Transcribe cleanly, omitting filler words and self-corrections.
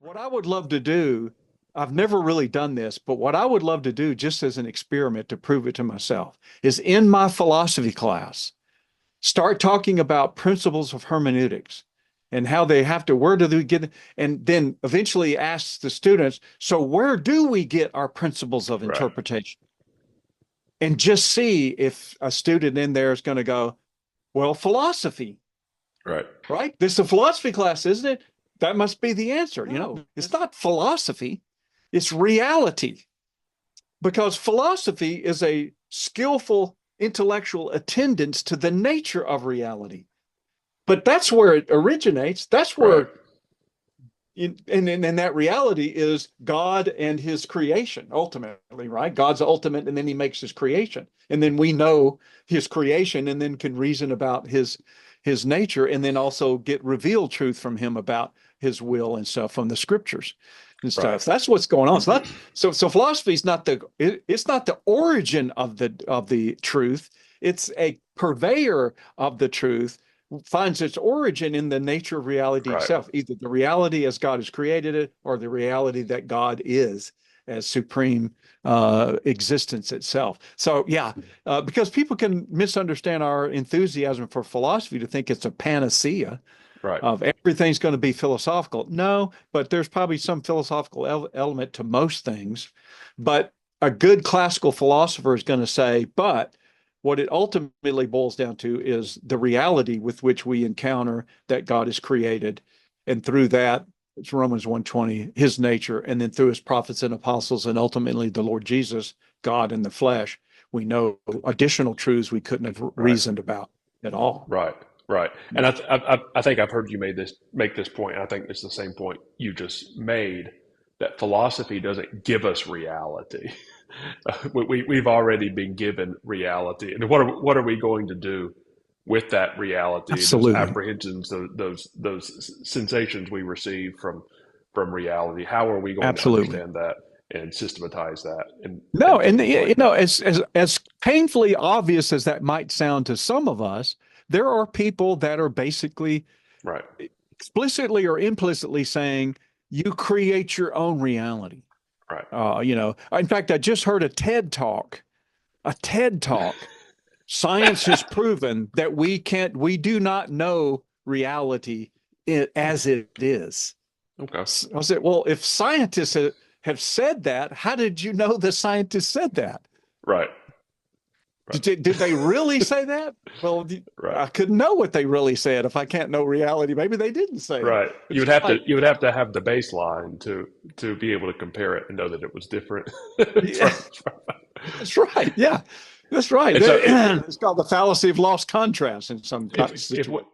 What I would love to do, I've never really done this, but what I would love to do just as an experiment to prove it to myself is in my philosophy class, start talking about principles of hermeneutics and how they have to, where do they get, and then eventually ask the students, so where do we get our principles of Right. interpretation? And just see if a student in there is going to go, well, philosophy, Right. right? This is a philosophy class, isn't it? That must be the answer. No, It's not philosophy, it's reality. Because philosophy is a skillful intellectual attendance to the nature of reality. But that's where it originates. That's right. where, and that reality is God and his creation, ultimately, right? God's ultimate, and then he makes his creation. And then we know his creation and then can reason about his nature and then also get revealed truth from him about his will and stuff from the scriptures and Right. stuff. That's what's going on. So philosophy is not it's not the origin of the truth. It's a purveyor of the truth, finds its origin in the nature of reality Right. itself, either the reality as God has created it or the reality that God is as supreme existence itself. So yeah, because people can misunderstand our enthusiasm for philosophy to think it's a panacea Right. of everything's going to be philosophical. No, but there's probably some philosophical element to most things. But a good classical philosopher is going to say, but what it ultimately boils down to is the reality with which we encounter that God is created. And through that, it's Romans 1:20, his nature, and then through his prophets and apostles, and ultimately the Lord Jesus, God in the flesh, we know additional truths we couldn't have Right. reasoned about at all. Right. Right. And I think I've heard you make this point, and I think it's the same point you just made, that philosophy doesn't give us reality. We've already been given reality, and what are we going to do with that reality? Those Absolutely. apprehensions, those sensations we receive from reality. How are we going to Absolutely. understand that and systematize that No, and and things like that? as painfully obvious as that might sound to some of us, there are people that are basically Right. explicitly or implicitly saying you create your own reality. Right. In fact, I just heard a TED talk. Science has proven that we do not know reality as it is. Okay. I said, well, if scientists have said that, how did you know the scientists said that? Right. Did they really Right. say that? Well, Right. I couldn't know what they really said if I can't know reality. Maybe they didn't say it. Right. It's just like, You would have to have the baseline to be able to compare it and know that it was different. yeah, that's right. Yeah, that's right. And so It's called the fallacy of lost contrast in some if situations.